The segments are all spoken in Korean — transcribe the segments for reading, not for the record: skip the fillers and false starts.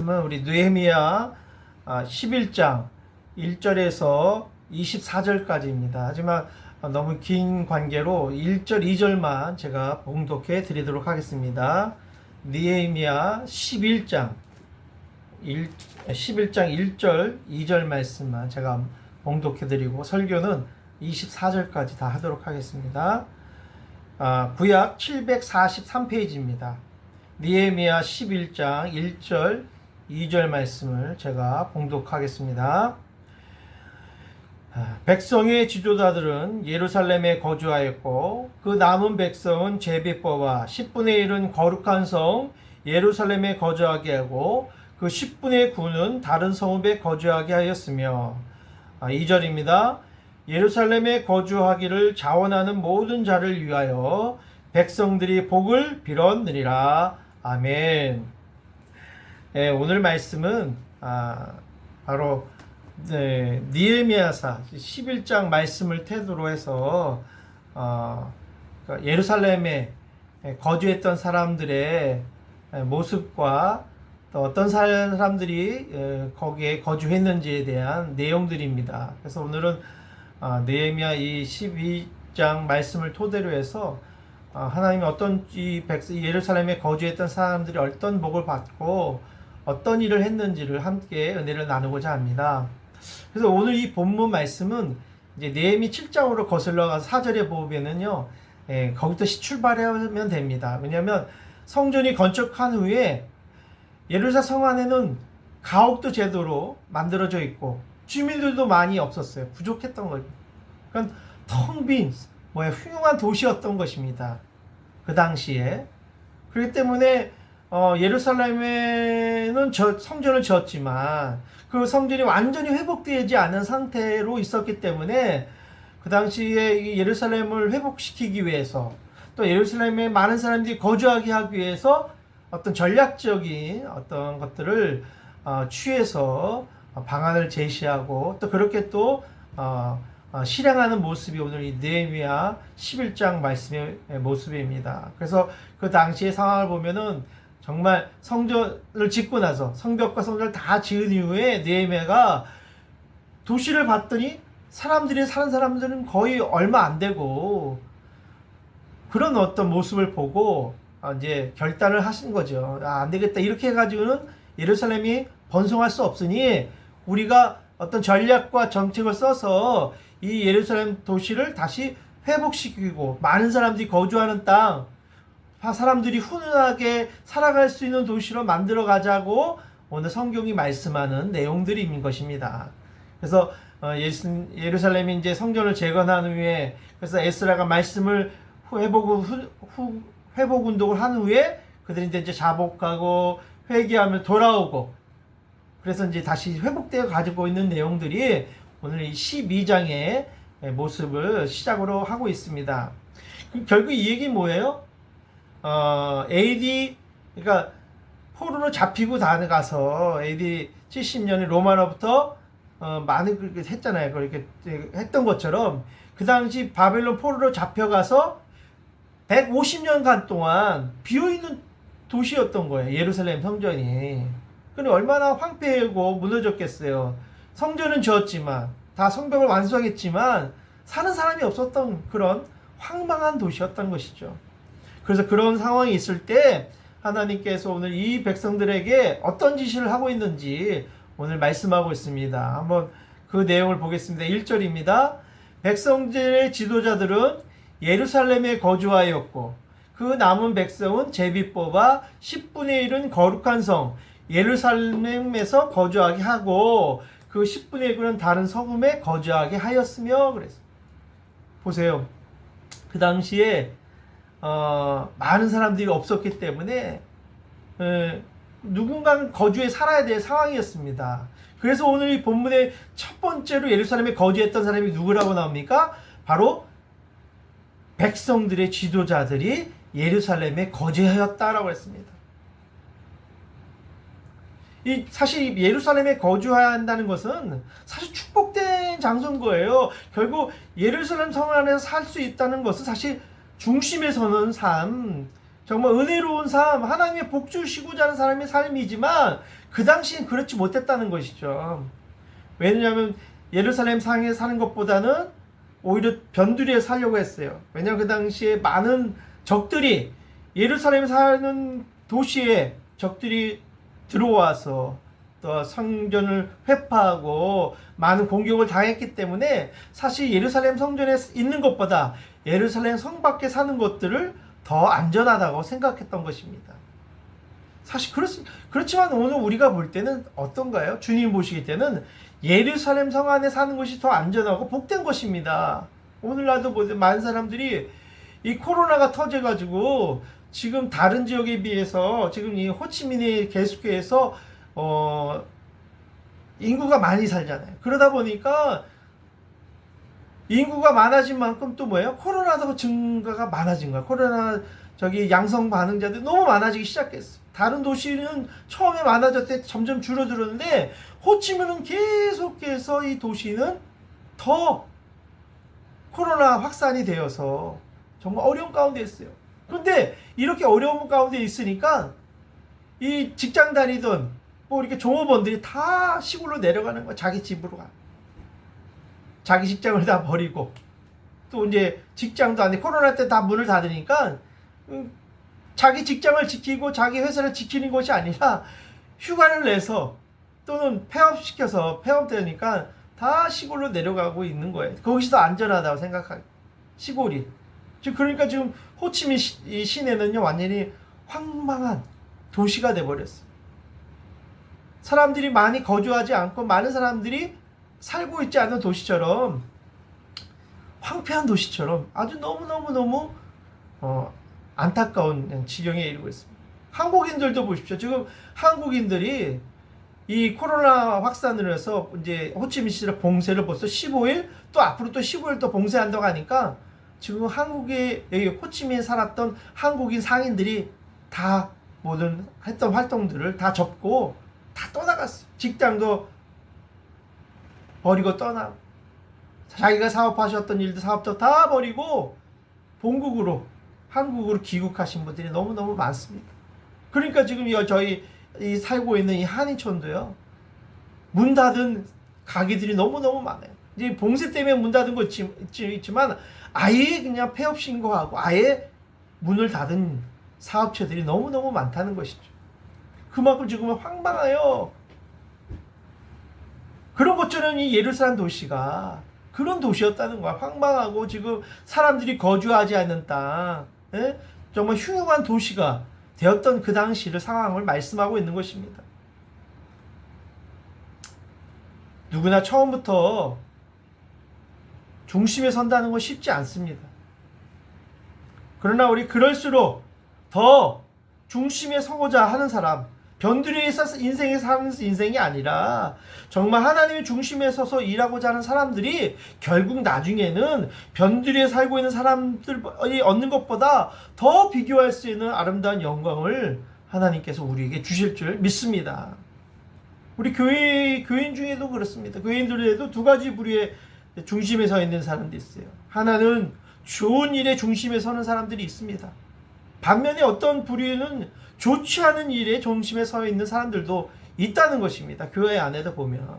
우리 느헤미야 11장 1절에서 24절까지입니다. 하지만 너무 긴 관계로 1절, 2절만 제가 봉독해 드리도록 하겠습니다. 느헤미야 11장 1절, 2절 말씀만 제가 봉독해 드리고 설교는 24절까지 다 하도록 하겠습니다. 구약 743페이지입니다. 느헤미야 11장 1절, 2절 말씀을 제가 봉독하겠습니다. 백성의 지도자들은 예루살렘에 거주하였고 그 남은 백성은 제비법과 10분의 1은 거룩한 성 예루살렘에 거주하게 하고 그 10분의 9는 다른 성읍에 거주하게 하였으며 2절입니다. 예루살렘에 거주하기를 자원하는 모든 자를 위하여 백성들이 복을 빌었느니라. 아멘. 오늘 말씀은 바로 느헤미야서 11장 말씀을 태도로 해서 예루살렘에 거주했던 사람들의 모습과 또 어떤 사람들이 거기에 거주했는지에 대한 내용들입니다. 그래서 오늘은 느헤미야 이 12장 말씀을 토대로 해서 하나님이 어떤 이 예루살렘에 거주했던 사람들이 어떤 복을 받고 어떤 일을 했는지를 함께 은혜를 나누고자 합니다. 그래서 오늘 이 본문 말씀은 이제 느헤미 7장으로 거슬러 가서 4절에 보면은요, 거기부터 출발하면 됩니다. 왜냐하면 성전이 건축한 후에 예루살렘 성 안에는 가옥도 제대로 만들어져 있고 주민들도 많이 없었어요. 부족했던 거죠. 그러니까 텅 빈 흉흉한 도시였던 것입니다. 그 당시에. 그렇기 때문에 예루살렘에는 성전을 지었지만 그 성전이 완전히 회복되지 않은 상태로 있었기 때문에 그 당시에 예루살렘을 회복시키기 위해서 또 예루살렘에 많은 사람들이 거주하게 하기 위해서 어떤 전략적인 어떤 것들을 취해서 방안을 제시하고 또 그렇게 또 실행하는 모습이 오늘 이 느헤미야 11장 말씀의 모습입니다. 그래서 그 당시의 상황을 보면은 정말 성전을 짓고 나서 성벽과 성전을 다 지은 이후에 느헤미야가 도시를 봤더니 사는 사람들은 거의 얼마 안 되고 그런 어떤 모습을 보고 이제 결단을 하신 거죠. 안 되겠다. 이렇게 해가지고는 예루살렘이 번성할 수 없으니 우리가 어떤 전략과 정책을 써서 이 예루살렘 도시를 다시 회복시키고 많은 사람들이 거주하는 땅, 사람들이 훈훈하게 살아갈 수 있는 도시로 만들어 가자고 오늘 성경이 말씀하는 내용들이 있는 것입니다. 그래서 예루살렘이 이제 성전을 재건한 후에 그래서 에스라가 말씀을 회복 운동을 한 후에 그들이 이제 자복하고 회개하며 돌아오고 그래서 이제 다시 회복되어 가지고 있는 내용들이 오늘 이 12장의 모습을 시작으로 하고 있습니다. 결국 이 얘기 뭐예요? AD 그러니까 포로로 잡히고 다가서 AD 70년에 로마로부터 많은 그렇게 했잖아요. 그렇게 했던 것처럼 그 당시 바벨론 포로로 잡혀가서 150년간 동안 비어있는 도시였던 거예요. 예루살렘 성전이. 근데 얼마나 황폐하고 무너졌겠어요. 성전은 지었지만 다 성벽을 완성했지만 사는 사람이 없었던 그런 황망한 도시였던 것이죠. 그래서 그런 상황이 있을 때 하나님께서 오늘 이 백성들에게 어떤 지시를 하고 있는지 오늘 말씀하고 있습니다. 한번 그 내용을 보겠습니다. 1절입니다. 백성들의 지도자들은 예루살렘에 거주하였고 그 남은 백성은 제비뽑아 10분의 1은 거룩한 성 예루살렘에서 거주하게 하고 그 10분의 1은 다른 성읍에 거주하게 하였으며 그래서 보세요. 그 당시에 많은 사람들이 없었기 때문에 누군가는 거주에 살아야 될 상황이었습니다. 그래서 오늘 이 본문의 첫 번째로 예루살렘에 거주했던 사람이 누구라고 나옵니까? 바로 백성들의 지도자들이 예루살렘에 거주하였다라고 했습니다. 사실 예루살렘에 거주해야 한다는 것은 사실 축복된 장소인 거예요. 결국 예루살렘 성 안에서 살 수 있다는 것은 사실 중심에 서는 삶, 정말 은혜로운 삶, 하나님의 복 주시고자 하는 사람의 삶이지만 그 당시엔 그렇지 못했다는 것이죠. 왜냐하면 예루살렘 상에 사는 것보다는 오히려 변두리에 살려고 했어요. 왜냐하면 그 당시에 많은 적들이 예루살렘 사는 도시에 적들이 들어와서 또 성전을 회파하고 많은 공격을 당했기 때문에 사실 예루살렘 성전에 있는 것보다 예루살렘 성 밖에 사는 것들을 더 안전하다고 생각했던 것입니다. 사실 그렇지만 오늘 우리가 볼 때는 어떤가요? 주님 보시기 때는 예루살렘 성 안에 사는 것이 더 안전하고 복된 것입니다. 오늘날도 많은 사람들이 이 코로나가 터져가지고 지금 다른 지역에 비해서 지금 이 호치민이 계속해서 인구가 많이 살잖아요. 그러다 보니까 인구가 많아진 만큼 또 뭐예요? 코로나도 증가가 많아진 거야. 코로나 양성 반응자들이 너무 많아지기 시작했어. 다른 도시는 처음에 많아졌을 때 점점 줄어들었는데 호치민은 계속해서 이 도시는 더 코로나 확산이 되어서 정말 어려운 가운데 있어요. 그런데 이렇게 어려운 가운데 있으니까 이 직장 다니던 뭐 이렇게 종업원들이 다 시골로 내려가는 거야. 자기 집으로 가. 자기 직장을 다 버리고 또 이제 직장도 안 돼. 코로나 때 다 문을 닫으니까 자기 직장을 지키고 자기 회사를 지키는 것이 아니라 휴가를 내서 또는 폐업시켜서 폐업되니까 다 시골로 내려가고 있는 거예요. 거기서 더 안전하다고 생각하고 시골이. 그러니까 지금 호치민 시내는요 완전히 황망한 도시가 돼버렸어요. 사람들이 많이 거주하지 않고 많은 사람들이 살고 있지 않은 도시처럼 황폐한 도시처럼 아주 너무 안타까운 지경에 이르고 있습니다. 한국인들도 보십시오. 지금 한국인들이 이 코로나 확산으로 해서 이제 호치민시를 봉쇄를 벌써 15일 또 앞으로 또 15일 또 봉쇄한다고 하니까 지금 한국에 여기 호치민에 살았던 한국인 상인들이 다 모든 했던 활동들을 다 접고 다 떠나갔어요. 직장도 버리고 떠나고 자기가 사업하셨던 일도 사업도 다 버리고 본국으로 한국으로 귀국하신 분들이 너무너무 많습니다. 그러니까 지금 저희 살고 있는 이 한인촌도요 문 닫은 가게들이 너무너무 많아요. 이제 봉쇄 때문에 문 닫은 거 있지만 아예 그냥 폐업 신고하고 아예 문을 닫은 사업체들이 너무너무 많다는 것이죠. 그만큼 지금은 황당해요. 그런 것처럼 이 예루살렘 도시가 그런 도시였다는 거야. 황망하고 지금 사람들이 거주하지 않는 땅, 정말 흉흉한 도시가 되었던 그 당시의 상황을 말씀하고 있는 것입니다. 누구나 처음부터 중심에 선다는 건 쉽지 않습니다. 그러나 우리 그럴수록 더 중심에 서고자 하는 사람, 변두리에 있어서 인생에 사는 인생이 아니라 정말 하나님의 중심에 서서 일하고자 하는 사람들이 결국 나중에는 변두리에 살고 있는 사람들이 얻는 것보다 더 비교할 수 있는 아름다운 영광을 하나님께서 우리에게 주실 줄 믿습니다. 우리 교인 중에도 그렇습니다. 교인들에도 두 가지 부류의 중심에 서 있는 사람들이 있어요. 하나는 좋은 일의 중심에 서는 사람들이 있습니다. 반면에 어떤 부류는 좋지 않은 일에 중심에 서 있는 사람들도 있다는 것입니다. 교회 안에도 보면.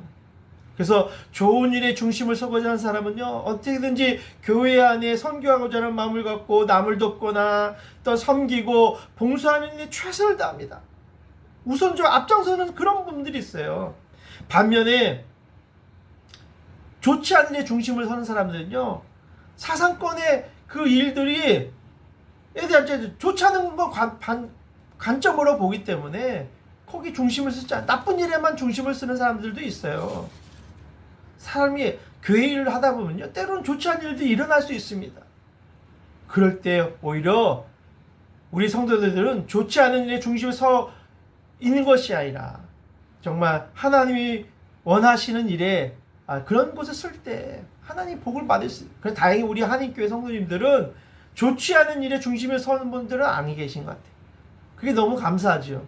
그래서 좋은 일에 중심을 서고자 하는 사람은요 어떻게든지 교회 안에 선교하고자 하는 마음을 갖고 남을 돕거나 또 섬기고 봉사하는 일에 최선을 다합니다. 우선적으로 앞장서는 그런 분들이 있어요. 반면에 좋지 않은 일에 중심을 서는 사람들은요 사상권의 그 일들이 에 대한 좋지 않은 거 관점으로 보기 때문에 거기 중심을 쓰지 않아요. 나쁜 일에만 중심을 쓰는 사람들도 있어요. 사람이 교회 일을 하다 보면요 때로는 좋지 않은 일도 일어날 수 있습니다. 그럴 때 오히려 우리 성도들은 좋지 않은 일에 중심에 서 있는 것이 아니라 정말 하나님이 원하시는 일에 그런 곳에 쓸 때 하나님 복을 받을 수 있어요. 그래서 다행히 우리 한인교회 성도님들은 좋지 않은 일에 중심에 서는 분들은 아니 계신 것 같아요. 그게 너무 감사하죠.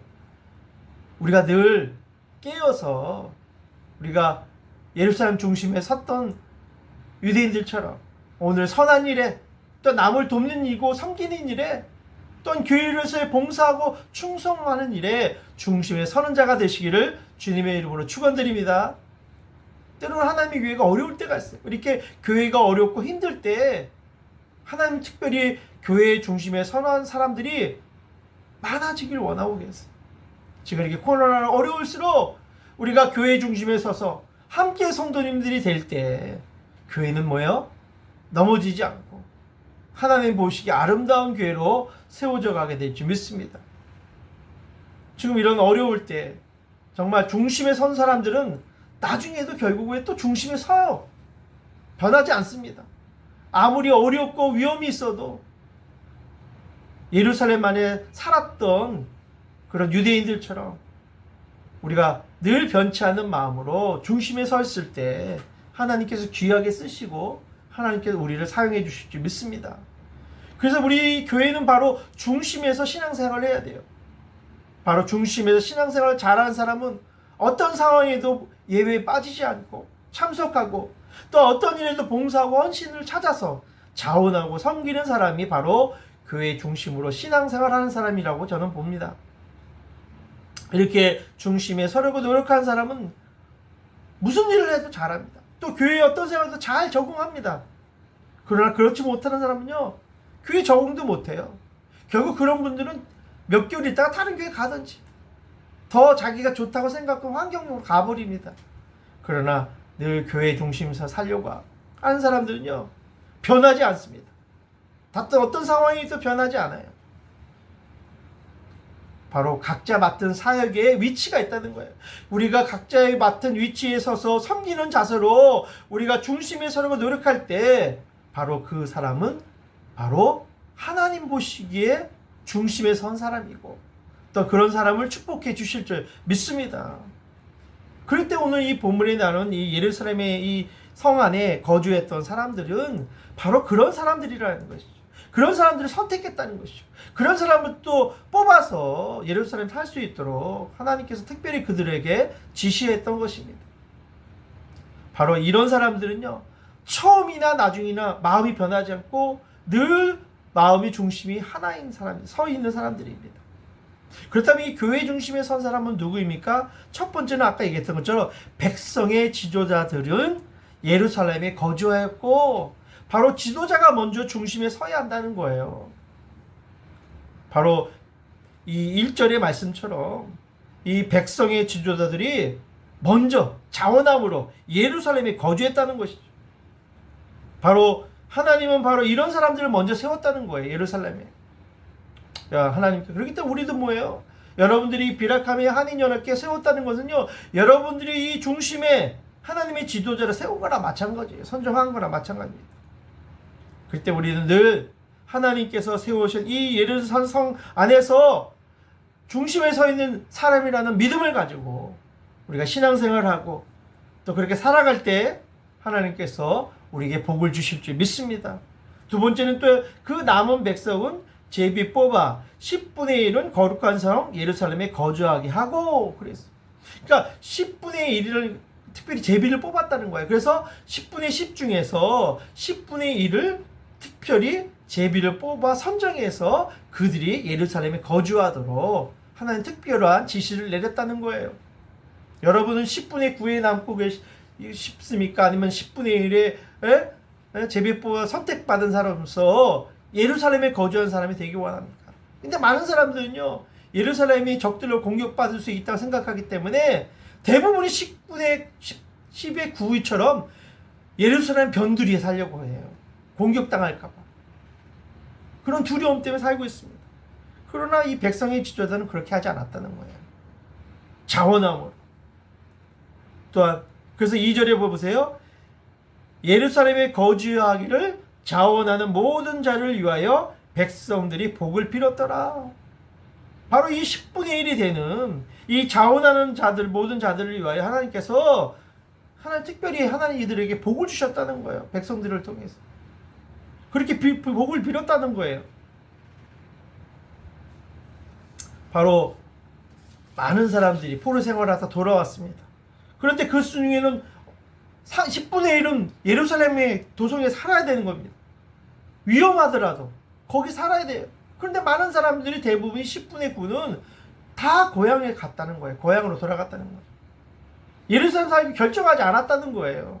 우리가 늘 깨어서 우리가 예루살렘 중심에 섰던 유대인들처럼 오늘 선한 일에 또 남을 돕는 일이고 섬기는 일에 또한 교회로서의 봉사하고 충성하는 일에 중심에 서는 자가 되시기를 주님의 이름으로 축원드립니다. 때로는 하나님의 교회가 어려울 때가 있어요. 이렇게 교회가 어렵고 힘들 때 하나님 특별히 교회의 중심에 서는 사람들이 많아지길 원하고 계세요. 지금 이렇게 코로나가 어려울수록 우리가 교회 중심에 서서 함께 성도님들이 될 때 교회는 뭐예요? 넘어지지 않고 하나님 보시기에 아름다운 교회로 세워져 가게 될 줄 믿습니다. 지금 이런 어려울 때 정말 중심에 선 사람들은 나중에도 결국에 또 중심에 서요. 변하지 않습니다. 아무리 어렵고 위험이 있어도 예루살렘 안에 살았던 그런 유대인들처럼 우리가 늘 변치 않는 마음으로 중심에 서 있을 때 하나님께서 귀하게 쓰시고 하나님께서 우리를 사용해 주실 줄 믿습니다. 그래서 우리 교회는 바로 중심에서 신앙생활을 해야 돼요. 바로 중심에서 신앙생활을 잘하는 사람은 어떤 상황에도 예외에 빠지지 않고 참석하고 또 어떤 일에도 봉사하고 헌신을 찾아서 자원하고 섬기는 사람이 바로 교회 중심으로 신앙생활하는 사람이라고 저는 봅니다. 이렇게 중심에 서려고 노력하는 사람은 무슨 일을 해도 잘합니다. 또 교회의 어떤 생활도 잘 적응합니다. 그러나 그렇지 못하는 사람은요, 교회 적응도 못해요. 결국 그런 분들은 몇 개월 있다가 다른 교회 가든지 더 자기가 좋다고 생각하는 환경으로 가버립니다. 그러나 늘 교회 중심에서 살려고 하는 사람들은요, 변하지 않습니다. 어떤 상황에도 변하지 않아요. 바로 각자 맡은 사역에 위치가 있다는 거예요. 우리가 각자의 맡은 위치에 서서 섬기는 자세로 우리가 중심에 서려고 노력할 때 바로 그 사람은 바로 하나님 보시기에 중심에 선 사람이고 또 그런 사람을 축복해 주실 줄 믿습니다. 그럴 때 오늘 이 본문에 나오는 이 예루살렘의 이 성 안에 거주했던 사람들은 바로 그런 사람들이라는 것이죠. 그런 사람들을 선택했다는 것이죠. 그런 사람을 또 뽑아서 예루살렘 살 수 있도록 하나님께서 특별히 그들에게 지시했던 것입니다. 바로 이런 사람들은요, 처음이나 나중이나 마음이 변하지 않고 늘 마음의 중심이 하나인 사람, 서 있는 사람들입니다. 그렇다면 이 교회 중심에 선 사람은 누구입니까? 첫 번째는 아까 얘기했던 것처럼 백성의 지도자들은 예루살렘에 거주하였고 바로 지도자가 먼저 중심에 서야 한다는 거예요. 바로 이 1절의 말씀처럼 이 백성의 지도자들이 먼저 자원함으로 예루살렘에 거주했다는 것이죠. 바로 하나님은 바로 이런 사람들을 먼저 세웠다는 거예요. 예루살렘에. 야, 하나님께. 그렇기 때문에 우리도 뭐예요? 여러분들이 비라캄의 한인연합회 세웠다는 것은요, 여러분들이 이 중심에 하나님의 지도자를 세운 거나 마찬가지예요. 선정한 거나 마찬가지입니다. 그때 우리는 늘 하나님께서 세우신 이 예루살렘 성 안에서 중심에 서 있는 사람이라는 믿음을 가지고 우리가 신앙생활을 하고 또 그렇게 살아갈 때 하나님께서 우리에게 복을 주실 줄 믿습니다. 두 번째는 또 그 남은 백성은 제비 뽑아 10분의 1은 거룩한 성 예루살렘에 거주하게 하고 그랬어요. 그러니까 10분의 1을 특별히 제비를 뽑았다는 거예요. 그래서 10분의 10 중에서 10분의 1을 특별히 제비를 뽑아 선정해서 그들이 예루살렘에 거주하도록 하나님 특별한 지시를 내렸다는 거예요. 여러분은 10분의 9에 남고 싶습니까? 아니면 10분의 1에 제비 뽑아 선택받은 사람으로서 예루살렘에 거주한 사람이 되기 원합니까? 근데 많은 사람들은요, 예루살렘이 적들로 공격받을 수 있다고 생각하기 때문에 대부분이 10분의 10의 9위처럼 예루살렘 변두리에 살려고 해요. 공격당할까봐. 그런 두려움 때문에 살고 있습니다. 그러나 이 백성의 지도자는 그렇게 하지 않았다는 거예요. 자원함으로. 또한 그래서 2절에 보세요. 예루살렘에 거주하기를 자원하는 모든 자를 위하여 백성들이 복을 빌었더라. 바로 이 10분의 1이 되는 이 자원하는 자들, 모든 자들을 위하여 하나님께서 특별히 하나님 이들에게 복을 주셨다는 거예요. 백성들을 통해서. 그렇게 복을 빌었다는 거예요. 바로 많은 사람들이 포로 생활하다 돌아왔습니다. 그런데 그 중에는 10분의 1은 예루살렘의 도성에 살아야 되는 겁니다. 위험하더라도 거기 살아야 돼요. 그런데 많은 사람들이 대부분 10분의 9는 다 고향에 갔다는 거예요. 고향으로 돌아갔다는 거예요. 예루살렘 사역이 결정하지 않았다는 거예요.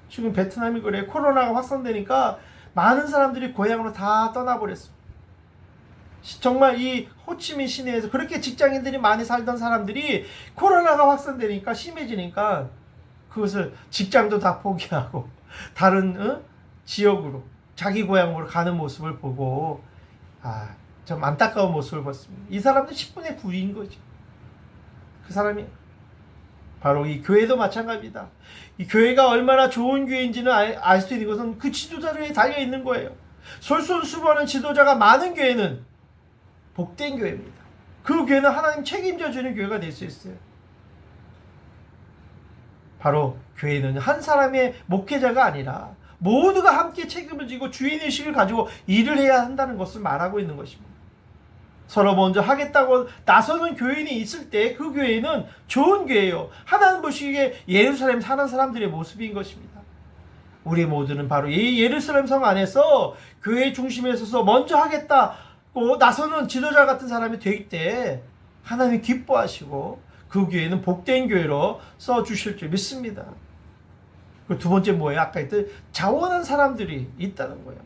지금 베트남이 그래. 코로나가 확산되니까 많은 사람들이 고향으로 다 떠나버렸습니다. 정말 이 호치민 시내에서 그렇게 직장인들이 많이 살던 사람들이 코로나가 확산되니까 심해지니까 그것을 직장도 다 포기하고 다른 지역으로 자기 고향으로 가는 모습을 보고 좀 안타까운 모습을 봤습니다. 이 사람들 10분의 9인 거죠. 그 사람이 바로 이 교회도 마찬가지입니다. 이 교회가 얼마나 좋은 교회인지는 알 수 있는 것은 그 지도자들에 달려 있는 거예요. 솔선수범하는 지도자가 많은 교회는 복된 교회입니다. 그 교회는 하나님 책임져 주는 교회가 될 수 있어요. 바로 교회는 한 사람의 목회자가 아니라 모두가 함께 책임을 지고 주인의식을 가지고 일을 해야 한다는 것을 말하고 있는 것입니다. 서로 먼저 하겠다고 나서는 교인이 있을 때 그 교회는 좋은 교회예요. 하나님 보시기에 예루살렘 사는 사람들의 모습인 것입니다. 우리 모두는 바로 이 예루살렘 성 안에서 교회 중심에 서서 먼저 하겠다고 나서는 지도자 같은 사람이 될 때 하나님이 기뻐하시고 그 교회는 복된 교회로 써주실 줄 믿습니다. 그 두 번째 뭐예요? 아까 했던 자원한 사람들이 있다는 거예요.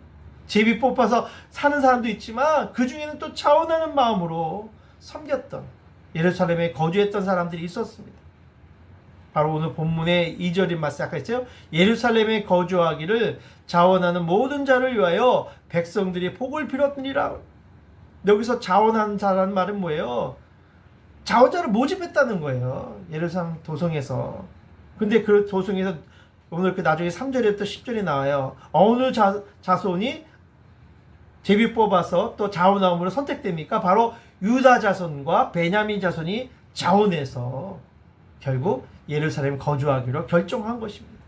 제비 뽑아서 사는 사람도 있지만 그 중에는 또 자원하는 마음으로 섬겼던 예루살렘에 거주했던 사람들이 있었습니다. 바로 오늘 본문의 2절인 말씀 아까 했죠. 예루살렘에 거주하기를 자원하는 모든 자를 위하여 백성들이 복을 빌었느니라. 여기서 자원하는 자라는 말은 뭐예요? 자원자를 모집했다는 거예요. 예루살렘 도성에서. 근데 그 도성에서 오늘 그 나중에 3절에 또 10절에 나와요. 어느 자손이 제비 뽑아서 또 자원함으로 선택됩니까? 바로 유다 자손과 베냐민 자손이 자원해서 결국 예루살렘에 거주하기로 결정한 것입니다.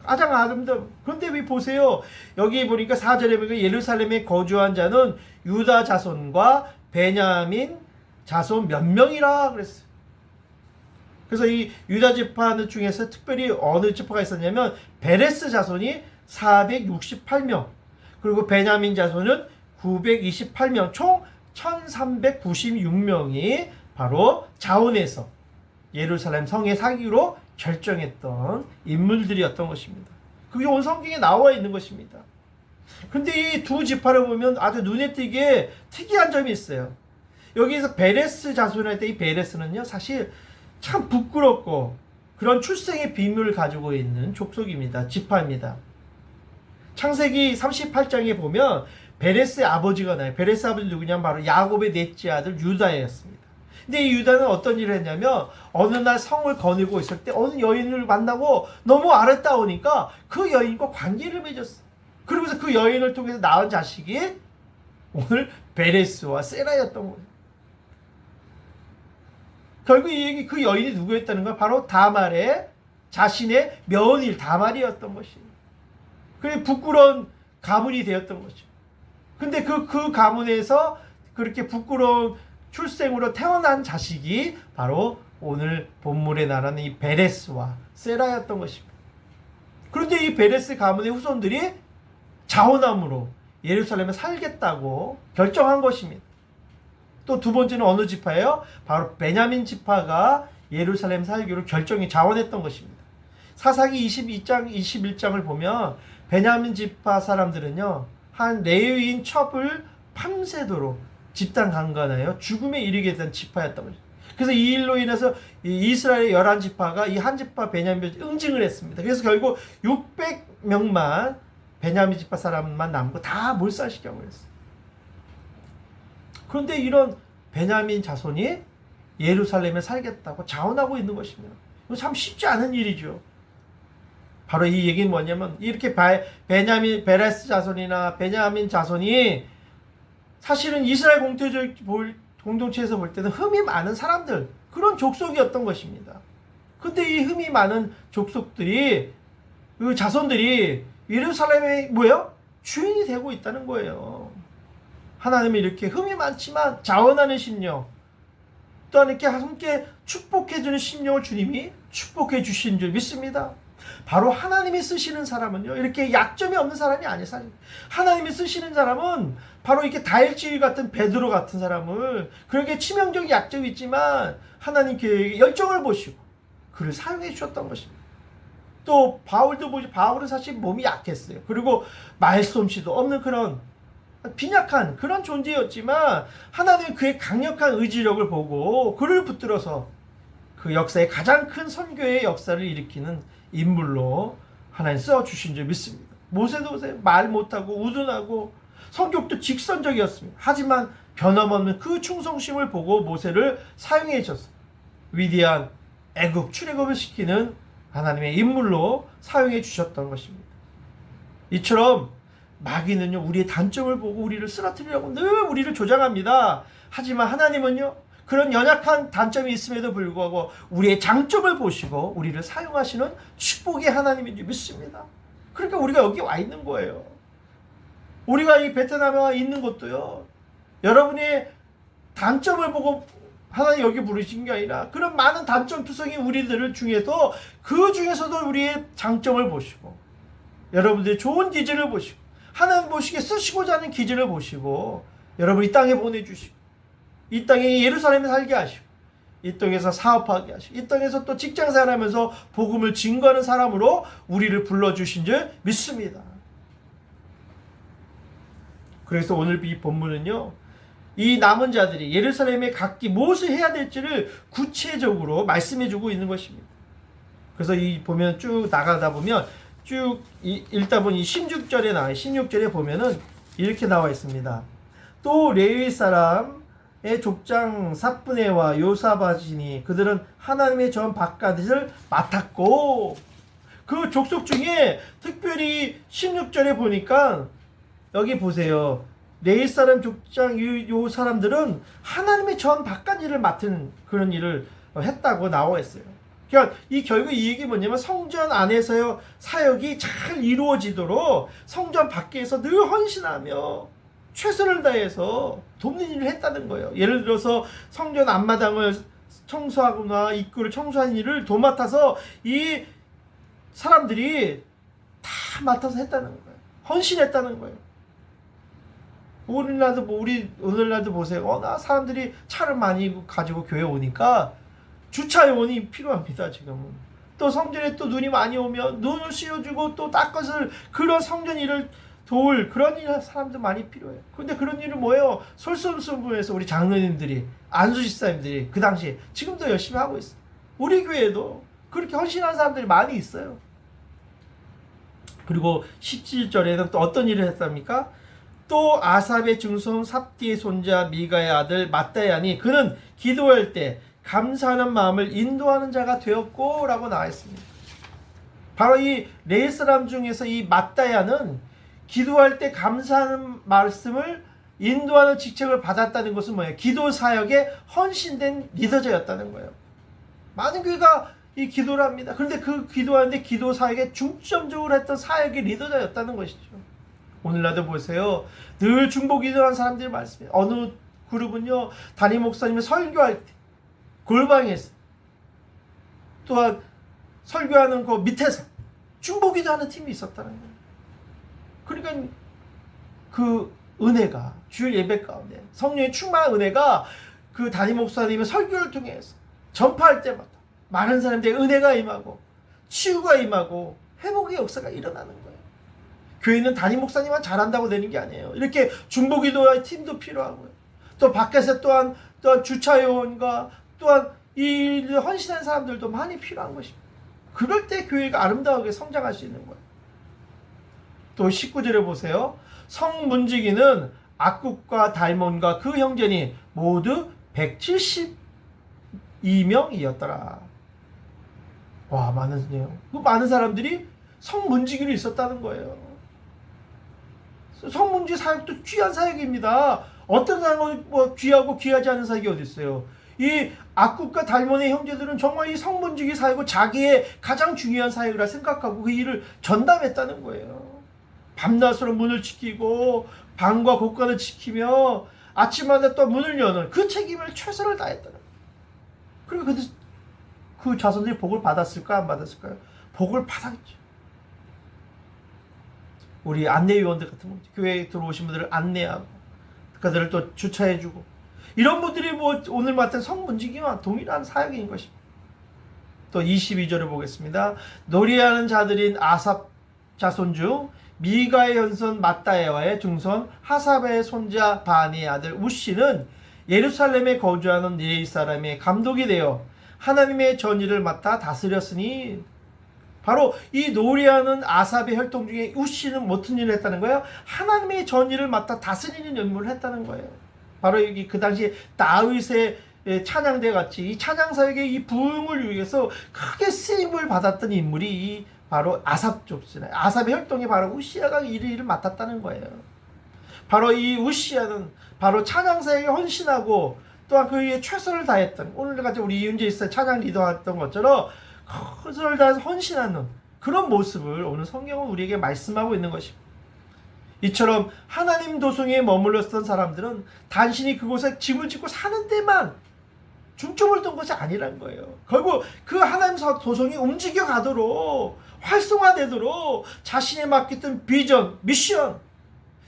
가장 아름다운. 그런데 왜 보세요. 여기 보니까 4절에 보니까 예루살렘에 거주한 자는 유다 자손과 베냐민 자손 몇 명이라 그랬어요. 그래서 이 유다 지파 중에서 특별히 어느 지파가 있었냐면 베레스 자손이 468명, 그리고 베냐민 자손은 928명, 총 1396명이 바로 자원해서 예루살렘 성에 사기로 결정했던 인물들이었던 것입니다. 그게 온 성경에 나와 있는 것입니다. 근데 이 두 지파를 보면 아주 눈에 띄게 특이한 점이 있어요. 여기서 베레스 자손할 때 이 베레스는요, 사실 참 부끄럽고 그런 출생의 비밀을 가지고 있는 족속입니다. 지파입니다. 창세기 38장에 보면 베레스의 아버지가 나요. 베레스 아버지 누구냐면 바로 야곱의 넷째 아들 유다였습니다. 근데 이 유다는 어떤 일을 했냐면 어느 날 성을 거느리고 있을 때 어느 여인을 만나고 너무 아름다우니까 그 여인과 관계를 맺었어요. 그러면서 그 여인을 통해서 낳은 자식이 오늘 베레스와 세라였던 거예요. 결국 그 여인이 누구였다는 건 바로 다말의 자신의 며느리 다말이었던 것이에요. 그게 부끄러운 가문이 되었던 거죠. 근데 그 가문에서 그렇게 부끄러운 출생으로 태어난 자식이 바로 오늘 본문에 나라는 이 베레스와 세라였던 것입니다. 그런데 이 베레스 가문의 후손들이 자원함으로 예루살렘에 살겠다고 결정한 것입니다. 또 두 번째는 어느 지파예요? 바로 베냐민 지파가 예루살렘 살기로 결정이 자원했던 것입니다. 사사기 22장, 21장을 보면 베냐민 지파 사람들은요, 한 레위인 첩을 밤새도록 집단 강간하여 죽음에 이르게 된 지파였던 거죠. 그래서 이 일로 인해서 이스라엘의 11지파가 이 한 지파 베냐민 응징을 했습니다. 그래서 결국 600명만 베냐민 지파 사람만 남고 다 몰살시켜버렸어요. 그런데 이런 베냐민 자손이 예루살렘에 살겠다고 자원하고 있는 것입니다. 이거 참 쉽지 않은 일이죠. 바로 이 얘기는 뭐냐면 이렇게 베냐민 베레스 자손이나 베냐민 자손이 사실은 이스라엘 공동체에서 볼 때는 흠이 많은 사람들, 그런 족속이었던 것입니다. 근데 이 흠이 많은 족속들이, 그 자손들이 예루살렘의 뭐예요? 주인이 되고 있다는 거예요. 하나님이 이렇게 흠이 많지만 자원하는 심령, 또한 이렇게 함께 축복해주는 심령을 주님이 축복해 주신 줄 믿습니다. 바로 하나님이 쓰시는 사람은요, 이렇게 약점이 없는 사람이 아니에요. 사실 하나님이 쓰시는 사람은 바로 이렇게 다혈질 같은 베드로 같은 사람을, 그렇게 치명적인 약점이 있지만 하나님 계획에 열정을 보시고 그를 사용해 주셨던 것입니다. 또 바울도 보지, 바울은 사실 몸이 약했어요. 그리고 말솜씨도 없는 그런 빈약한 그런 존재였지만 하나님은 그의 강력한 의지력을 보고 그를 붙들어서 그 역사의 가장 큰 선교의 역사를 일으키는 인물로 하나님 써주신 줄 믿습니다. 모세도 보세요. 말 못하고 우둔하고 성격도 직선적이었습니다. 하지만 변함없는 그 충성심을 보고 모세를 사용해 주셨어요. 위대한 애굽 출애굽을 시키는 하나님의 인물로 사용해 주셨던 것입니다. 이처럼 마귀는요, 우리의 단점을 보고 우리를 쓰러뜨리려고 늘 우리를 조장합니다. 하지만 하나님은요, 그런 연약한 단점이 있음에도 불구하고 우리의 장점을 보시고 우리를 사용하시는 축복의 하나님인 줄 믿습니다. 그러니까 우리가 여기 와 있는 거예요. 우리가 이 베트남에 와 있는 것도요, 여러분의 단점을 보고 하나님 여기 부르신 게 아니라 그런 많은 단점 투성이 우리들을 중에서 그 중에서도 우리의 장점을 보시고 여러분들의 좋은 기질을 보시고 하나님 보시기에 쓰시고자 하는 기질을 보시고 여러분 이 땅에 보내주시고 이 땅에 예루살렘에 살게 하시고 이 땅에서 사업하게 하시고 이 땅에서 또 직장생활하면서 복음을 증거하는 사람으로 우리를 불러주신 줄 믿습니다. 그래서 오늘 이 본문은요, 이 남은 자들이 예루살렘에 각기 무엇을 해야 될지를 구체적으로 말씀해주고 있는 것입니다. 그래서 이 보면 쭉 나가다 보면 쭉 읽다 보니 16절에 나와요. 16절에 보면은 이렇게 나와 있습니다. 또 레위 사람의 족장 삽브네와 요사바지니 그들은 하나님의 전 바깥을 맡았고, 그 족속 중에 특별히 16절에 보니까 여기 보세요. 레위 사람 족장 요 사람들은 하나님의 전 바깥 일을 맡은 그런 일을 했다고 나와 있어요. 그러니까 결국 이 얘기 뭐냐면 성전 안에서의 사역이 잘 이루어지도록 성전 밖에서 늘 헌신하며 최선을 다해서 돕는 일을 했다는 거예요. 예를 들어서 성전 앞마당을 청소하거나 입구를 청소하는 일을 도맡아서 이 사람들이 다 맡아서 했다는 거예요. 헌신했다는 거예요. 오늘날도 보세요. 나 사람들이 차를 많이 가지고 교회 오니까 주차 요원이 필요합니다. 지금은 또 성전에 또 눈이 많이 오면 눈을 씌워주고 또 닦아서 그런 성전 일을 도울 그런 일 사람들 많이 필요해요. 근데 그런 일은 뭐예요? 솔선수범해서 우리 장로님들이, 안수집사님들이 그 당시에, 지금도 열심히 하고 있어요. 우리 교회에도 그렇게 헌신한 사람들이 많이 있어요. 그리고 17절에는 또 어떤 일을 했답니까? 또 아삽의 증손 삽디의 손자 미가의 아들 마따야니 그는 기도할 때 감사하는 마음을 인도하는 자가 되었고 라고 나와 있습니다. 바로 이 레위 사람 중에서 이 마따야는 기도할 때 감사하는 말씀을 인도하는 직책을 받았다는 것은 뭐예요? 기도 사역에 헌신된 리더자였다는 거예요. 많은 교회가 이 기도를 합니다. 그런데 그 기도하는데 기도 사역에 중점적으로 했던 사역의 리더자였다는 것이죠. 오늘날도 보세요. 늘 중보기도하는 사람들이 많습니다. 어느 그룹은요, 담임 목사님이 설교할 때 골방에서, 또한 설교하는 그 밑에서 중보기도하는 팀이 있었다는 거예요. 그러니까 그 은혜가 주일 예배 가운데 성령의 충만한 은혜가 그 담임 목사님의 설교를 통해서 전파할 때마다 많은 사람들의 은혜가 임하고 치유가 임하고 회복의 역사가 일어나는 거예요. 교회는 담임 목사님만 잘한다고 되는 게 아니에요. 이렇게 중보기도의 팀도 필요하고요. 또 밖에서 또한 주차요원과 또한 이 헌신한 사람들도 많이 필요한 것입니다. 그럴 때 교회가 아름다우게 성장할 수 있는 거예요. 또 19절에 보세요. 성문지기는 악국과 달몬과 그 형제니 모두 172명이었더라. 와, 많으네요. 그 많은 사람들이 성문지기로 있었다는 거예요. 성문지 사역도 귀한 사역입니다. 어떤 사람은 뭐 귀하고 귀하지 않은 사역이 어디 있어요? 이 악국과 달몬의 형제들은 정말 이 성문지기 사역을 자기의 가장 중요한 사역이라 생각하고 그 일을 전담했다는 거예요. 밤낮으로 문을 지키고 방과 곳간을 지키며 아침마다 또 문을 여는 그 책임을 최선을 다했다는 거예요. 그리고 그 자손들이 복을 받았을까 안 받았을까요? 복을 받았죠. 우리 안내위원들 같은 거, 교회에 들어오신 분들을 안내하고 그들을 또 주차해주고, 이런 분들이 뭐 오늘 맡은 성문지기와 동일한 사역인 것입니다. 또 22절을 보겠습니다. 노래하는 자들인 아삽 자손 중 미가의 현손 마따야와의 증손 하삽의 손자 바니의 아들 우시는 예루살렘에 거주하는 네이 사람의 감독이 되어 하나님의 전의를 맡아 다스렸으니, 바로 이 노래하는 아삽의 혈통 중에 우시는 무슨 일을 했다는 거예요? 하나님의 전의를 맡아 다스리는 임무를 했다는 거예요. 바로 여기 그 당시 다윗의 찬양대 같이 이 찬양사역의 이 부흥을 위해서 크게 쓰임을 받았던 인물이 바로 아삽 족수네. 아삽의 혈통이 바로 우시야가 이 일을 맡았다는 거예요. 바로 이 우시야는 바로 찬양사역에 헌신하고 또한 그의 최선을 다했던, 오늘같이 우리 이윤재 이사 찬양 리더했던 것처럼 최선을 다해서 헌신하는 그런 모습을 오늘 성경은 우리에게 말씀하고 있는 것입니다. 이처럼 하나님 도성에 머물렀던 사람들은 단순히 그곳에 집을 짓고 사는 데만 중점을 둔 것이 아니란 거예요. 결국 그 하나님 도성이 움직여 가도록, 활성화되도록 자신의 맡겼던 비전, 미션,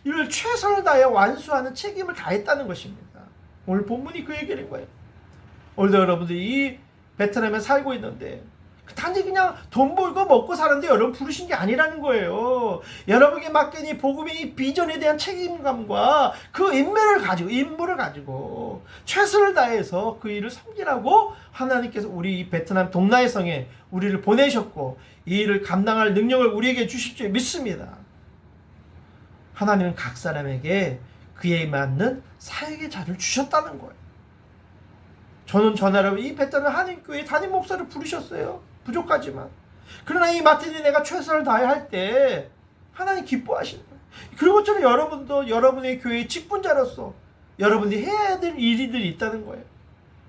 이를 최선을 다해 완수하는 책임을 다했다는 것입니다. 오늘 본문이 그 얘기를 거예요. 오늘도 여러분들이 이 베트남에 살고 있는데 단지 그냥 돈 벌고 먹고 사는데 여러분 부르신 게 아니라는 거예요. 여러분에게 맡긴 이 복음의 이 비전에 대한 책임감과 그 임무를 가지고 최선을 다해서 그 일을 섬기라고 하나님께서 우리 이 베트남 동나의 성에 우리를 보내셨고, 이 일을 감당할 능력을 우리에게 주실 줄 믿습니다. 하나님은 각 사람에게 그에 맞는 사역의 자를 주셨다는 거예요. 저는 전하라고 이 베트남 한인교회 담임 목사를 부르셨어요. 부족하지만. 그러나 이 맡은 내가 최선을 다해 할 때 하나님 기뻐하시는 거예요. 그리고 저는 여러분도 여러분의 교회의 직분자로서 여러분이 해야 될 일들이 있다는 거예요.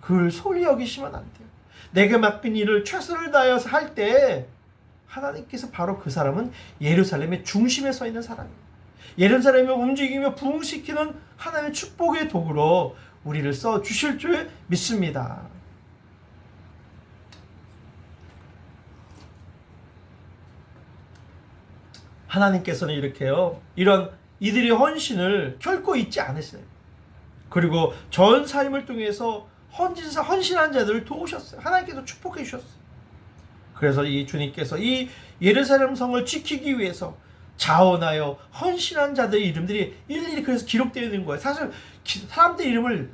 그걸 소홀히 여기시면 안 돼요. 내게 맡긴 일을 최선을 다해서 할 때 하나님께서 바로 그 사람은 예루살렘의 중심에 서 있는 사람이에요. 예루살렘을 움직이며 부흥시키는 하나님의 축복의 도구로 우리를 써 주실 줄 믿습니다. 하나님께서는 이렇게요, 이런 이들의 헌신을 결코 잊지 않으세요. 그리고 전 삶을 통해서 헌신한 자들을 도우셨어요. 하나님께서 축복해 주셨어요. 그래서 이 주님께서 이 예루살렘 성을 지키기 위해서 자원하여 헌신한 자들의 이름들이 일일이 그래서 기록되어 있는 거예요. 사실 사람들 이름을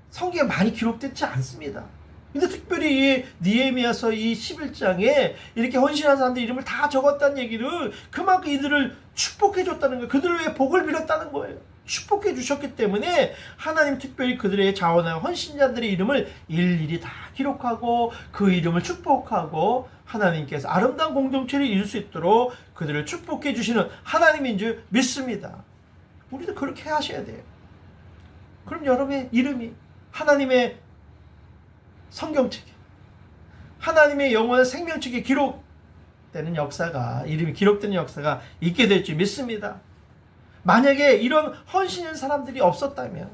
성경에 많이 기록되지 않습니다. 근데 특별히 이 느헤미야서 이 11장에 이렇게 헌신한 사람들 이름을 다 적었다는 얘기는 그만큼 이들을 축복해 줬다는 거예요. 그들을 위해 복을 빌었다는 거예요. 축복해 주셨기 때문에 하나님 특별히 그들의 자원하여 헌신자들의 이름을 일일이 다 기록하고 그 이름을 축복하고 하나님께서 아름다운 공동체를 이룰 수 있도록 그들을 축복해 주시는 하나님인 줄 믿습니다. 우리도 그렇게 하셔야 돼요. 그럼 여러분의 이름이 하나님의 성경책에, 하나님의 영원한 생명책에 기록되는 역사가, 이름이 기록되는 역사가 있게 될 줄 믿습니다. 만약에 이런 헌신한 사람들이 없었다면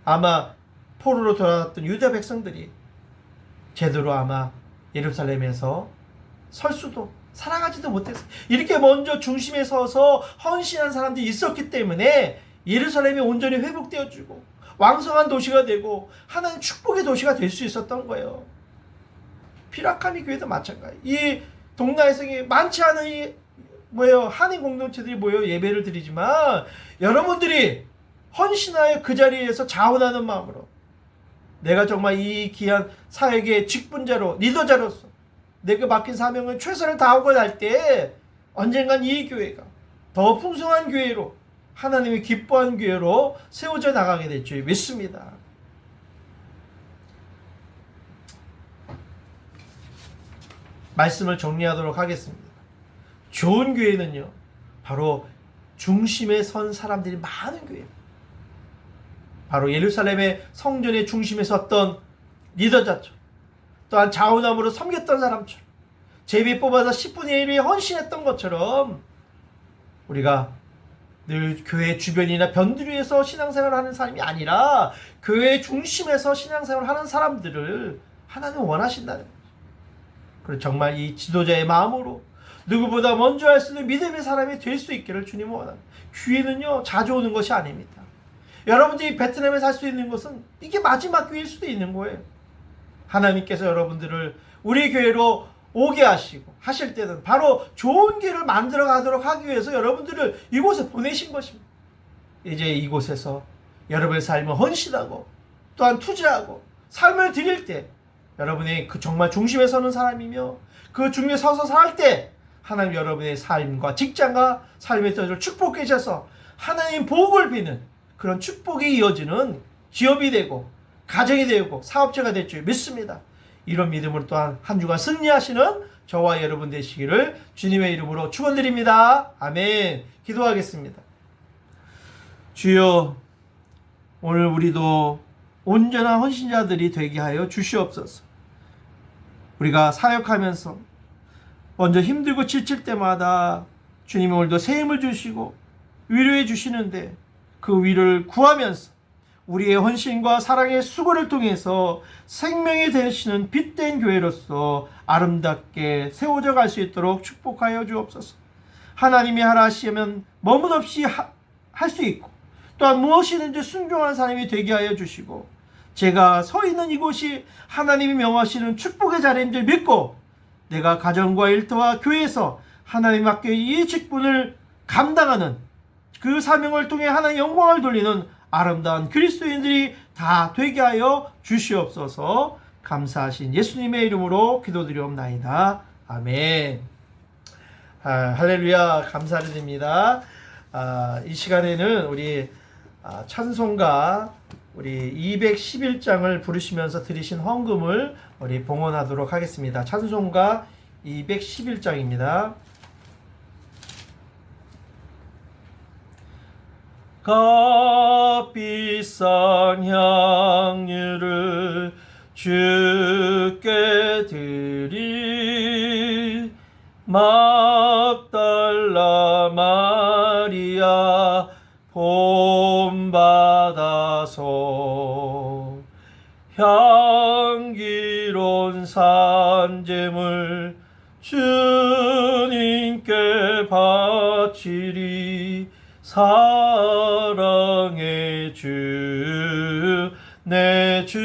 아마 포로로 돌아왔던 유다 백성들이 제대로 아마 예루살렘에서 설 수도, 살아가지도 못했어요. 이렇게 먼저 중심에 서서 헌신한 사람들이 있었기 때문에 예루살렘이 온전히 회복되어지고 왕성한 도시가 되고 하나님 축복의 도시가 될 수 있었던 거예요. 피라카미 교회도 마찬가지. 이 동나의 성에 많지 않은 이 한인 공동체들이 모여 예배를 드리지만 여러분들이 헌신하여 그 자리에서 자원하는 마음으로 내가 정말 이 귀한 사역의 직분자로, 리더자로서 내가 맡긴 사명을 최선을 다하고 날 때 언젠간 이 교회가 더 풍성한 교회로, 하나님이 기뻐한 교회로 세워져 나가게 될 줄 믿습니다. 말씀을 정리하도록 하겠습니다. 좋은 교회는요, 바로 중심에 선 사람들이 많은 교회입니다. 바로 예루살렘의 성전의 중심에 섰던 리더자처럼, 또한 자원함으로 섬겼던 사람처럼, 제비 뽑아서 10분의 1에 헌신했던 것처럼 우리가 늘 교회 주변이나 변두리에서 신앙생활을 하는 사람이 아니라 교회 중심에서 신앙생활을 하는 사람들을 하나님은 원하신다는 거죠. 그리고 정말 이 지도자의 마음으로 누구보다 먼저 할 수 있는 믿음의 사람이 될 수 있기를 주님 원합니다. 귀에는요 자주 오는 것이 아닙니다. 여러분들이 베트남에 살 수 있는 것은 이게 마지막 기회일 수도 있는 거예요. 하나님께서 여러분들을 우리 교회로 오게 하시고 하실 때는 바로 좋은 길을 만들어 가도록 하기 위해서 여러분들을 이곳에 보내신 것입니다. 이제 이곳에서 여러분의 삶을 헌신하고 또한 투자하고 삶을 드릴 때 여러분이 그 정말 중심에 서는 사람이며 그 중심에 서서 살 때 하나님 여러분의 삶과 직장과 삶의 터를 축복해 주셔서 하나님 복을 비는 그런 축복이 이어지는 기업이 되고 가정이 되고 사업체가 될 줄 믿습니다. 이런 믿음으로 또한 한 주간 승리하시는 저와 여러분 되시기를 주님의 이름으로 축원드립니다. 아멘. 기도하겠습니다. 주여, 오늘 우리도 온전한 헌신자들이 되게 하여 주시옵소서. 우리가 사역하면서 먼저 힘들고 지칠 때마다 주님이 오늘도 새 힘을 주시고 위로해 주시는데 그 위를 구하면서 우리의 헌신과 사랑의 수고를 통해서 생명이 되시는 빛된 교회로서 아름답게 세워져 갈 수 있도록 축복하여 주옵소서. 하나님이 하라 하시면 머뭇 없이 할 수 있고 또한 무엇이든지 순종하는 사람이 되게 하여 주시고 제가 서 있는 이곳이 하나님이 명하시는 축복의 자리인 줄 믿고 내가 가정과 일터와 교회에서 하나님 앞에 이 직분을 감당하는 그 사명을 통해 하나님 영광을 돌리는 아름다운 그리스도인들이 다 되게 하여 주시옵소서. 감사하신 예수님의 이름으로 기도드리옵나이다. 아멘. 할렐루야. 감사드립니다. 이 시간에는 우리 찬송가 우리 211장을 부르시면서 드리신 헌금을 우리 봉헌하도록 하겠습니다. 찬송가 211장입니다. 값비싼 향유를 주께 드리 막달라 마리아 본받아서 향기로운 산제물 주님께 바치리 사랑의 주 내 주님께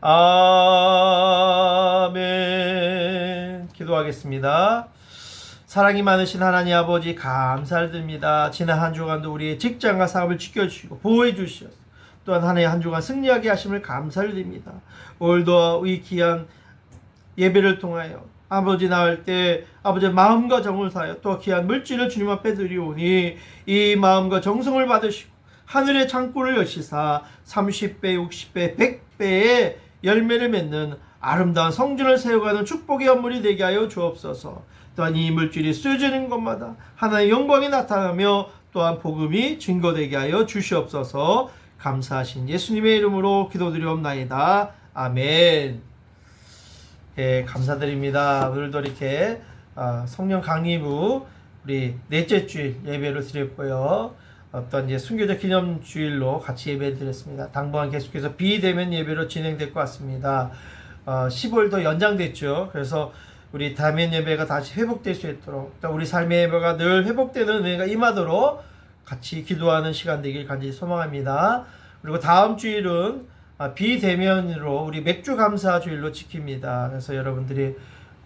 아멘. 기도하겠습니다. 사랑이 많으신 하나님 아버지 감사를 드립니다. 지난 한 주간도 우리의 직장과 사업을 지켜주시고 보호해 주시옵소서. 또한 하나님 한 주간 승리하게 하심을 감사를 드립니다. 오늘도 이 귀한 예배를 통하여 아버지 나올 때 아버지의 마음과 정을 다하여 또 귀한 물질을 주님 앞에 드리오니 이 마음과 정성을 받으시고 하늘의 창고를 여시사 30배, 60배, 100배의 열매를 맺는 아름다운 성전을 세워가는 축복의 연물이 되게 하여 주옵소서. 또한 이 물질이 쓰여지는 것마다 하나님의 영광이 나타나며 또한 복음이 증거되게 하여 주시옵소서. 감사하신 예수님의 이름으로 기도드리옵나이다. 아멘. 예, 감사드립니다. 오늘도 이렇게 성령 강림 후 우리 넷째 주일 예배를 드렸고요. 어떤 이제 순교자 기념 주일로 같이 예배를 드렸습니다. 당분간 계속해서 비대면 예배로 진행될 것 같습니다. 10월도 연장됐죠. 그래서 우리 대면 예배가 다시 회복될 수 있도록 또 우리 삶의 예배가 늘 회복되는 은혜가 임하도록 같이 기도하는 시간 되길 간절히 소망합니다. 그리고 다음 주일은 비대면으로 우리 맥주 감사 주일로 지킵니다. 그래서 여러분들이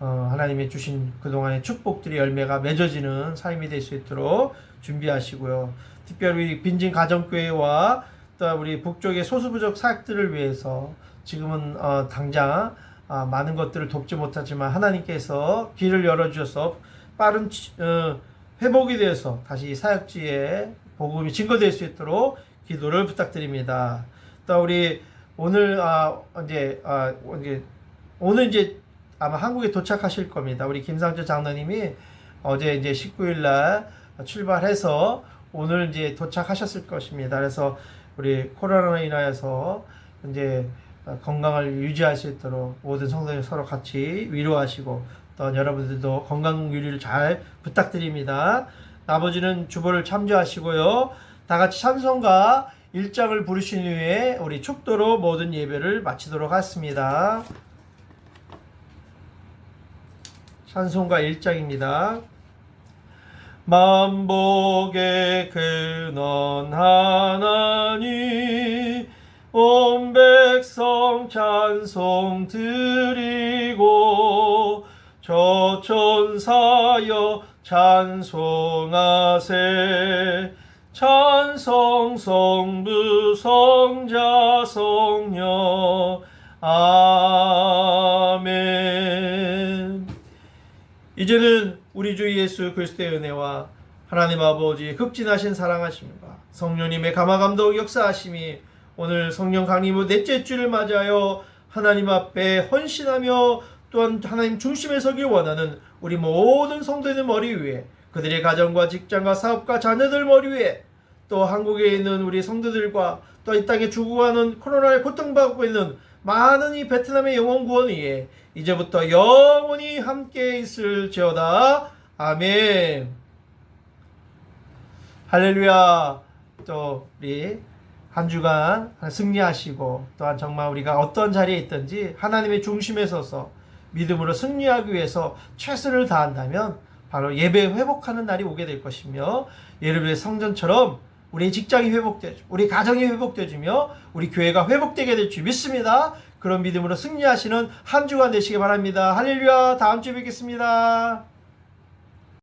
하나님이 주신 그동안의 축복들이 열매가 맺어지는 삶이 될 수 있도록 준비하시고요. 특별히 빈진 가정교회와 또 우리 북쪽의 소수부족 사역들을 위해서 지금은 당장 많은 것들을 돕지 못하지만 하나님께서 길을 열어주셔서 빠른 회복이 되어서 다시 사역지에 복음이 증거될 수 있도록 기도를 부탁드립니다. 또 우리 오늘 이제 아마 한국에 도착하실 겁니다. 우리 김상철 장로님이 어제 이제 19일 날 출발해서 오늘 이제 도착하셨을 것입니다. 그래서 우리 코로나로 인하여서 이제 건강을 유지할 수 있도록 모든 성도들 서로 같이 위로하시고 또 여러분들도 건강 유지를 잘 부탁드립니다. 아버지는 주보를 참조하시고요. 다 같이 찬송가 1장을 부르신 후에 우리 축도로 모든 예배를 마치도록 하겠습니다. 찬송가 1장입니다. 만복의 근원 하나님 온 백성 찬송 드리고 저 천사여 찬송하세 찬송 성부 성자 성령 아멘. 이제는 우리 주 예수 그리스도의 은혜와 하나님 아버지의 극진하신 사랑하심과 성령님의 감화감동 역사하심이 오늘 성령 강림 후 넷째 주를 맞이하여 하나님 앞에 헌신하며 또한 하나님 중심에 서길 원하는 우리 모든 성도들 머리 위에 그들의 가정과 직장과 사업과 자녀들 머리 위에 또 한국에 있는 우리 성도들과 또 이 땅에 죽어가는 코로나에 고통받고 있는 많은 이 베트남의 영혼 구원 위에 이제부터 영원히 함께 있을지어다. 아멘. 할렐루야. 또 우리 한 주간 승리하시고 또한 정말 우리가 어떤 자리에 있든지 하나님의 중심에 서서 믿음으로 승리하기 위해서 최선을 다한다면 바로 예배 회복하는 날이 오게 될 것이며 예루살렘 성전처럼 우리 직장이 회복되어지고 우리 가정이 회복되어지며 우리 교회가 회복되게 될 줄 믿습니다. 그런 믿음으로 승리하시는 한 주간 되시기 바랍니다. 할렐루야. 다음 주에 뵙겠습니다.